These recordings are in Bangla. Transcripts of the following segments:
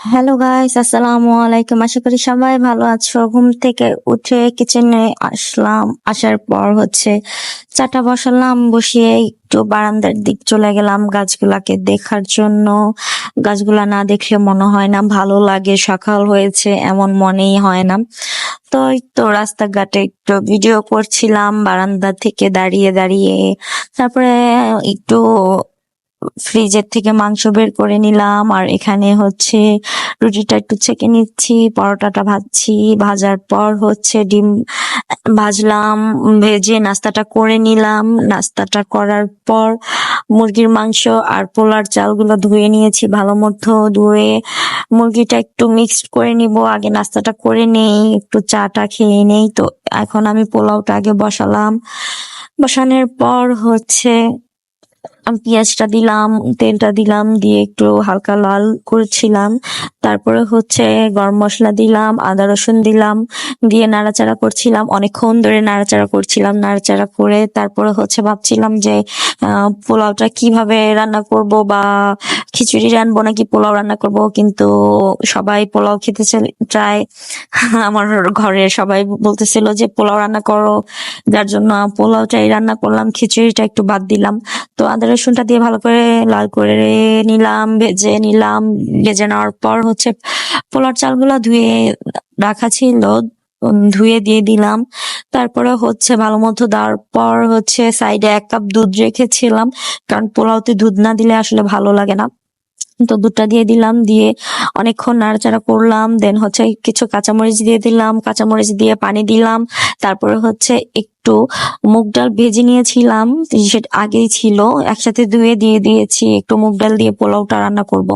হ্যালো গাইস, আসসালামু আলাইকুম। আশা করি সবাই ভালো আছো। ঘুম থেকে উঠে কিচেনে আসলাম। আসার পর চাটা বসালাম, বসিয়ে একটু বারান্দার দিক চলে গেলাম গাছগুলাকে দেখার জন্য। গাছগুলা না দেখলে মনে হয় না ভালো লাগে, সকাল হয়েছে এমন মনেই হয় না। তো এই তো রাস্তাঘাটে একটু ভিডিও করছিলাম বারান্দা থেকে দাঁড়িয়ে দাঁড়িয়ে। তারপরে একটু ফ্রিজের থেকে মাংস বের করে নিলাম, আর এখানে রুটিটা একটু ছেঁকে নিচ্ছি, পরোটাটা ভাজছি। ভাজার পর ডিম ভাজলাম, ভেজে নাস্তাটা করে নিলাম। নাস্তাটা করার পর মুরগির মাংস আর পোলার চালগুলো ধুয়ে নিয়েছি ভালো মতো। ধুয়ে মুরগিটা একটু মিক্সড করে নিব, আগে নাস্তাটা করে নেই, একটু চাটা খেয়ে নেই। তো এখন আমি পোলাওটা আগে বসালাম। বসানোর পর আমি পেঁয়াজটা দিলাম, তেলটা দিলাম, দিয়ে একটু হালকা লাল করছিলাম। তারপরে গরম মশলা দিলাম, আদা রসুন দিলাম, দিয়ে নাড়াচাড়া করছিলাম। অনেকক্ষণ ধরে নাড়াচাড়া করছিলাম। নাড়াচাড়া করে তারপরে ভাবছিলাম যে পোলাওটা কিভাবে রান্না করব, বা খিচুড়ি রানবো নাকি পোলাও রান্না করব। কিন্তু সবাই পোলাও খেতে চায়। আমার ঘরের সবাই বলতেছিল যে পোলাও রান্না করো, যার জন্য পোলাওটাই রান্না করলাম, খিচুড়িটা একটু বাদ দিলাম। তো আদা রসুনটা দিয়ে ভালো করে লাল করে নিলাম, ভেজে নিলাম। ভেজে নেওয়ার পর পোলার চালগুলা ধুয়ে রাখা ছিল, ধুয়ে দিয়ে দিলাম। তারপরে ভালো মতো দেওয়ার পর সাইডে 1 কাপ দুধ রেখেছিলাম, কারণ পোলাওতে দুধ না দিলে আসলে ভালো লাগে না। তো দুধটা দিয়ে দিলাম, দিয়ে অনেকক্ষণ নাড়াচাড়া করলাম। দেন কিছু কাঁচামরিচ দিয়ে দিলাম, কাঁচামরিচ দিয়ে পানি দিলাম। তারপরে একটু মুগ ডাল ভেজে নিয়েছিলাম, সেটা আগেই ছিল, একসাথে ধুয়ে দিয়ে দিয়েছি। একটু মুগ ডাল দিয়ে পোলাওটা রান্না করব।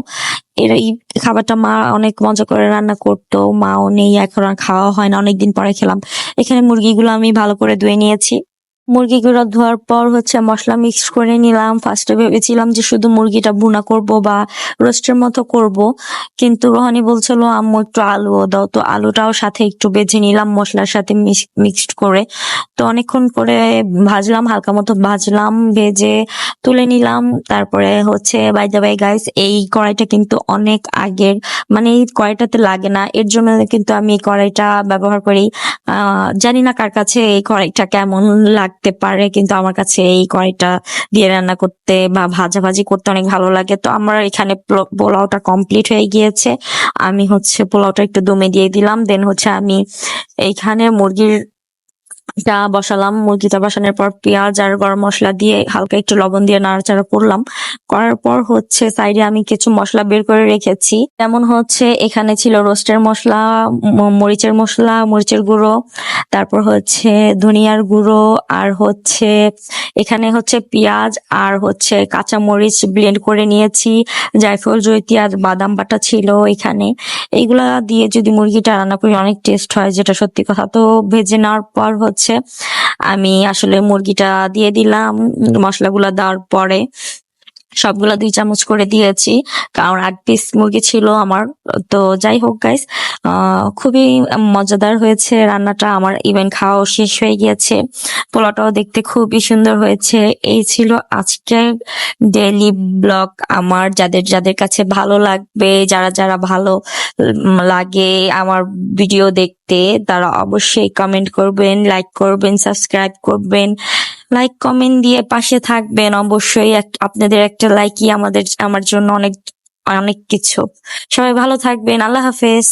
এই খাবারটা মা অনেক মজা করে রান্না করতো। মাও নেই এখন, আর খাওয়া হয় না, অনেকদিন পরে খেলাম। এখানে মুরগিগুলো আমি ভালো করে ধুয়ে নিয়েছি। মুরগিগুলো ধোয়ার পর মশলা মিক্স করে নিলাম। ফার্স্টে ভেবেছিলাম যে শুধু মুরগিটা ভুনা করব বা রোস্টের মতো করব, কিন্তু রোহানি বলছিল আম্মু একটু আলুও দাও। তো আলুটাও সাথে একটু ভেজে নিলাম মশলার সাথে মিক্সড করে। তো অনেকক্ষণ করে ভাজলাম, হালকা মতো ভাজলাম, ভেজে তুলে নিলাম। তারপরে বাই দ্য ওয়ে গাইস, এই কড়াইটা কিন্তু অনেক আগের, মানে এই কড়াইটাতে লাগে না, এর জন্য কিন্তু আমি এই কড়াইটা ব্যবহার করি। জানি না কার কাছে এই কড়াইটা কেমন লাগতে পারে, কিন্তু আমার কাছে এই কড়াইটা দিয়ে রান্না করতে বা ভাজাভাজি করতে অনেক ভালো লাগে। তো আমার এখানে পোলাওটা কমপ্লিট হয়ে গিয়েছে। আমি পোলাওটা একটু দমে দিয়ে দিলাম। দেন আমি এইখানে মুরগিটা বসালাম। মুরগিটা বসানোর পর পেঁয়াজ আর গরম মশলা দিয়ে হালকা একটু লবণ দিয়ে নাড়াচাড়া করলাম। করার পর সাইডে আমি কিছু মশলা বের করে রেখেছি। যেমন এখানে ছিল রোস্টের মশলা, মরিচের মশলা, মরিচের গুঁড়ো, তারপর ধনিয়ার গুঁড়ো, আর এখানে পেঁয়াজ আর কাঁচা মরিচ ব্লেন্ড করে নিয়েছি। জায়ফল, জয়িত্রী আর বাদাম বাটা ছিল এখানে। এইগুলা দিয়ে যদি মুরগিটা রান্না করি অনেক টেস্ট হয়, যেটা সত্যি কথা। তো ভেজে নেওয়ার পর আমি আসলে মুরগিটা দিয়ে দিলাম। মশলাগুলা দেওয়ার পরে সবগুলা 2 চামচ করে দিয়েছি, কারণ 8 পিস মুরগি ছিল আমার। তো যাই হোক গাইস, খুবই মজাদার হয়েছে রান্নাটা আমার। ইভেন খাওয়া শেষ হয়ে গিয়েছে। পোলাওটাও দেখতে খুবই সুন্দর হয়েছে। এই ছিল আজকের ডেইলি ব্লগ আমার। যাদের যাদের কাছে ভালো লাগবে, যারা যারা ভালো লাগে আমার ভিডিও দেখতে, তারা অবশ্যই কমেন্ট করবেন, লাইক করবেন, সাবস্ক্রাইব করবেন। লাইক কমেন্ট দিয়ে পাশে থাকবেন অবশ্যই। আপনাদের একটা লাইকই আমার জন্য অনেক অনেক কিছু। সবাই ভালো থাকবেন। আল্লাহ হাফেজ।